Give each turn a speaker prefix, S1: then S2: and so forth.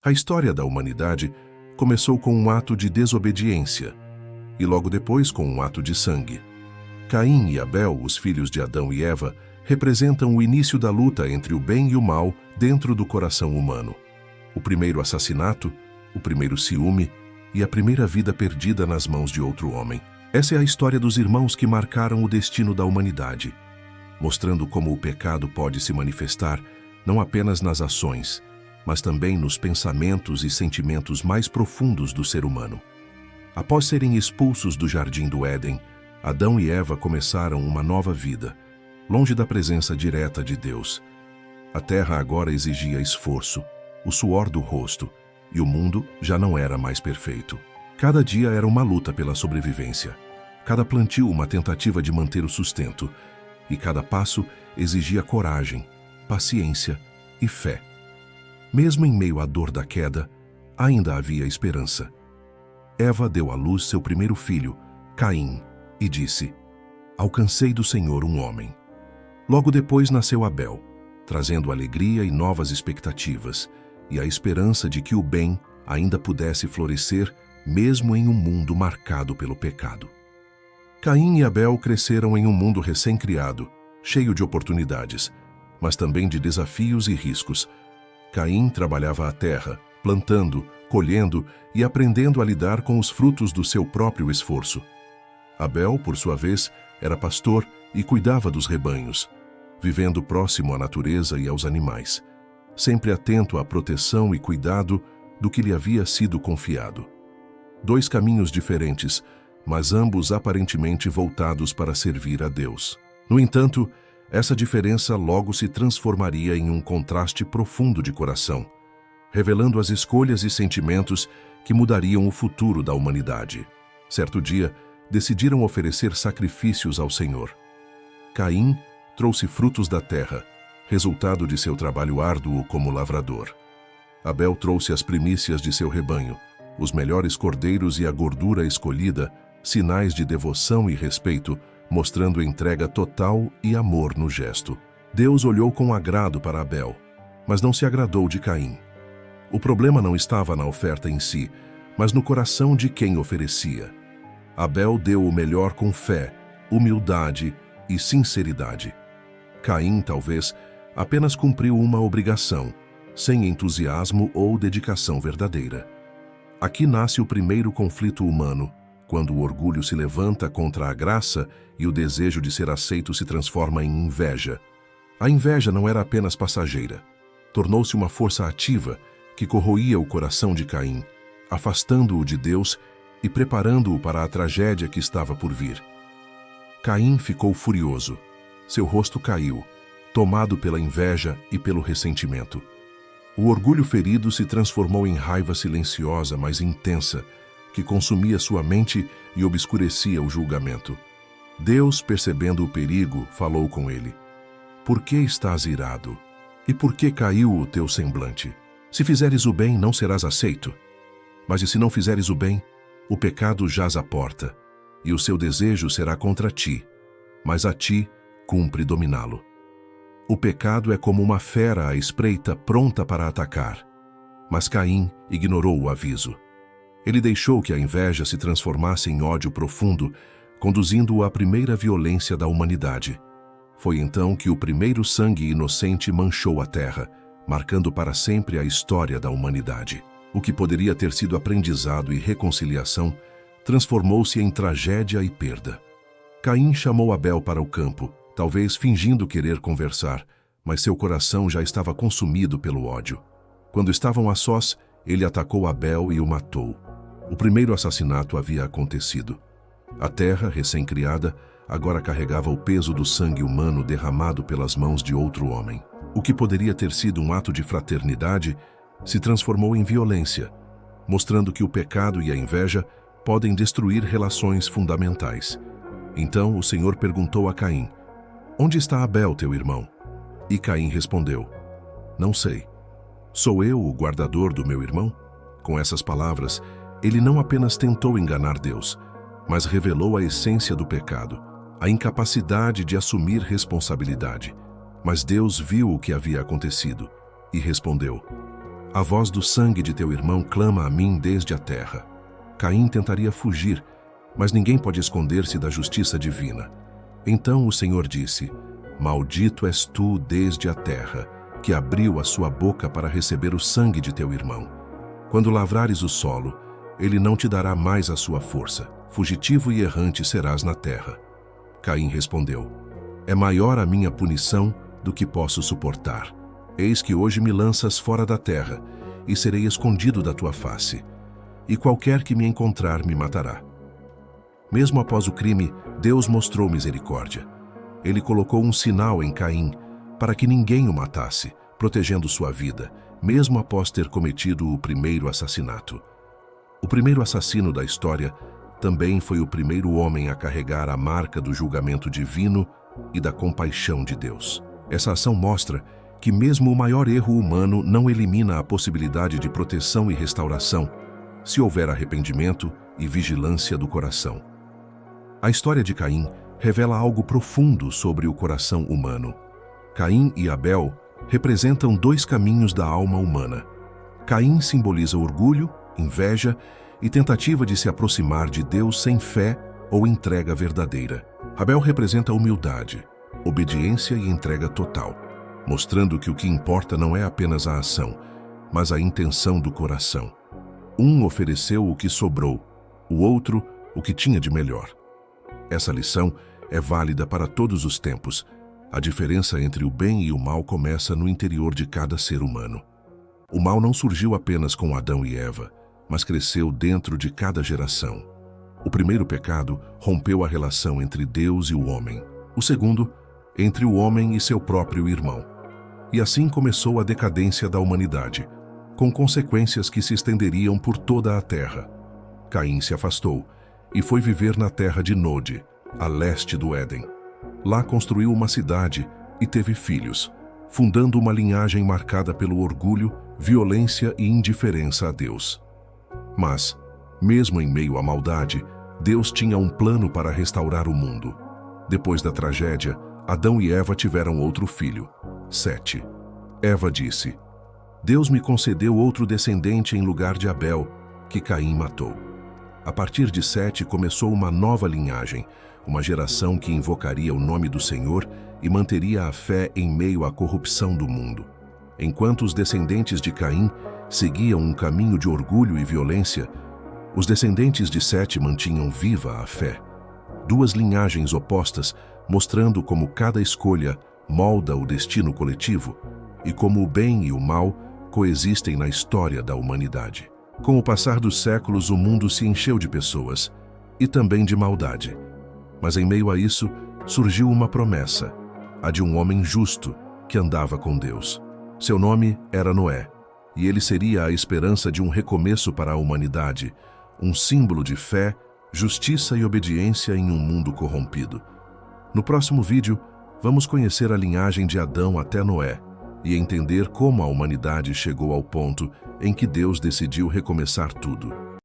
S1: A história da humanidade começou com um ato de desobediência e logo depois com um ato de sangue. Caim e Abel, os filhos de Adão e Eva, representam o início da luta entre o bem e o mal dentro do coração humano. O primeiro assassinato, o primeiro ciúme e a primeira vida perdida nas mãos de outro homem. Essa é a história dos irmãos que marcaram o destino da humanidade, mostrando como o pecado pode se manifestar não apenas nas ações, mas também nos pensamentos e sentimentos mais profundos do ser humano. Após serem expulsos do jardim do Éden, Adão e Eva começaram uma nova vida, longe da presença direta de Deus. A terra agora exigia esforço, o suor do rosto, e o mundo já não era mais perfeito. Cada dia era uma luta pela sobrevivência, cada plantio uma tentativa de manter o sustento, e cada passo exigia coragem, paciência e fé. Mesmo em meio à dor da queda, ainda havia esperança. Eva deu à luz seu primeiro filho, Caim, e disse: "Alcancei do Senhor um homem." Logo depois nasceu Abel, trazendo alegria e novas expectativas, e a esperança de que o bem ainda pudesse florescer, mesmo em um mundo marcado pelo pecado. Caim e Abel cresceram em um mundo recém-criado, cheio de oportunidades, mas também de desafios e riscos. Caim trabalhava a terra, plantando, colhendo e aprendendo a lidar com os frutos do seu próprio esforço. Abel, por sua vez, era pastor e cuidava dos rebanhos, vivendo próximo à natureza e aos animais, sempre atento à proteção e cuidado do que lhe havia sido confiado. Dois caminhos diferentes, mas ambos aparentemente voltados para servir a Deus. No entanto, essa diferença logo se transformaria em um contraste profundo de coração, revelando as escolhas e sentimentos que mudariam o futuro da humanidade. Certo dia, decidiram oferecer sacrifícios ao Senhor. Caim trouxe frutos da terra, resultado de seu trabalho árduo como lavrador. Abel trouxe as primícias de seu rebanho, os melhores cordeiros e a gordura escolhida, sinais de devoção e respeito, mostrando entrega total e amor no gesto. Deus olhou com agrado para Abel, mas não se agradou de Caim. O problema não estava na oferta em si, mas no coração de quem oferecia. Abel deu o melhor com fé, humildade e sinceridade. Caim, talvez, apenas cumpriu uma obrigação, sem entusiasmo ou dedicação verdadeira. Aqui nasce o primeiro conflito humano, quando o orgulho se levanta contra a graça e o desejo de ser aceito se transforma em inveja. A inveja não era apenas passageira. Tornou-se uma força ativa que corroía o coração de Caim, afastando-o de Deus e preparando-o para a tragédia que estava por vir. Caim ficou furioso. Seu rosto caiu, tomado pela inveja e pelo ressentimento. O orgulho ferido se transformou em raiva silenciosa, mas intensa, que consumia sua mente e obscurecia o julgamento. Deus, percebendo o perigo, falou com ele: "Por que estás irado? E por que caiu o teu semblante? Se fizeres o bem, não serás aceito. Mas e se não fizeres o bem, o pecado jaz à porta, e o seu desejo será contra ti, mas a ti cumpre dominá-lo. O pecado é como uma fera à espreita, pronta para atacar." Mas Caim ignorou o aviso. Ele deixou que a inveja se transformasse em ódio profundo, conduzindo-o à primeira violência da humanidade. Foi então que o primeiro sangue inocente manchou a terra, marcando para sempre a história da humanidade. O que poderia ter sido aprendizado e reconciliação transformou-se em tragédia e perda. Caim chamou Abel para o campo, talvez fingindo querer conversar, mas seu coração já estava consumido pelo ódio. Quando estavam a sós, ele atacou Abel e o matou. O primeiro assassinato havia acontecido. A terra, recém-criada, agora carregava o peso do sangue humano derramado pelas mãos de outro homem. O que poderia ter sido um ato de fraternidade se transformou em violência, mostrando que o pecado e a inveja podem destruir relações fundamentais. Então o Senhor perguntou a Caim: "Onde está Abel, teu irmão?" E Caim respondeu: "Não sei. Sou eu o guardador do meu irmão?" Com essas palavras, ele não apenas tentou enganar Deus, mas revelou a essência do pecado, a incapacidade de assumir responsabilidade. Mas Deus viu o que havia acontecido e respondeu: A voz do sangue de teu irmão clama a mim desde a terra. Caim tentaria fugir, mas ninguém pode esconder-se da justiça divina. Então o Senhor disse: Maldito és tu desde a terra, que abriu a sua boca para receber o sangue de teu irmão. Quando lavrares o solo, ele não te dará mais a sua força. Fugitivo e errante serás na terra. Caim respondeu: É maior a minha punição do que posso suportar. Eis que hoje me lanças fora da terra, e serei escondido da tua face. E qualquer que me encontrar me matará. Mesmo após o crime, Deus mostrou misericórdia. Ele colocou um sinal em Caim, para que ninguém o matasse, protegendo sua vida, mesmo após ter cometido o primeiro assassinato. O primeiro assassino da história também foi o primeiro homem a carregar a marca do julgamento divino e da compaixão de Deus. Essa ação mostra que mesmo o maior erro humano não elimina a possibilidade de proteção e restauração, se houver arrependimento e vigilância do coração. A história de Caim revela algo profundo sobre o coração humano. Caim e Abel representam dois caminhos da alma humana. Caim simboliza orgulho, inveja e tentativa de se aproximar de Deus sem fé ou entrega verdadeira. Abel representa humildade, obediência e entrega total, mostrando que o que importa não é apenas a ação, mas a intenção do coração. Um ofereceu o que sobrou, o outro o que tinha de melhor. Essa lição é válida para todos os tempos. A diferença entre o bem e o mal começa no interior de cada ser humano. O mal não surgiu apenas com Adão e Eva, mas cresceu dentro de cada geração. O primeiro pecado rompeu a relação entre Deus e o homem. O segundo, entre o homem e seu próprio irmão. E assim começou a decadência da humanidade, com consequências que se estenderiam por toda a terra. Caim se afastou e foi viver na terra de Nod, a leste do Éden. Lá construiu uma cidade e teve filhos, fundando uma linhagem marcada pelo orgulho, violência e indiferença a Deus. Mas, mesmo em meio à maldade, Deus tinha um plano para restaurar o mundo. Depois da tragédia, Adão e Eva tiveram outro filho, Sete. Eva disse: Deus me concedeu outro descendente em lugar de Abel, que Caim matou. A partir de Sete começou uma nova linhagem, uma geração que invocaria o nome do Senhor e manteria a fé em meio à corrupção do mundo. Enquanto os descendentes de Caim seguiam um caminho de orgulho e violência, os descendentes de Sete mantinham viva a fé. Duas linhagens opostas, mostrando como cada escolha molda o destino coletivo e como o bem e o mal coexistem na história da humanidade. Com o passar dos séculos, o mundo se encheu de pessoas e também de maldade. Mas em meio a isso, surgiu uma promessa, a de um homem justo que andava com Deus. Seu nome era Noé, e ele seria a esperança de um recomeço para a humanidade, um símbolo de fé, justiça e obediência em um mundo corrompido. No próximo vídeo, vamos conhecer a linhagem de Adão até Noé e entender como a humanidade chegou ao ponto em que Deus decidiu recomeçar tudo.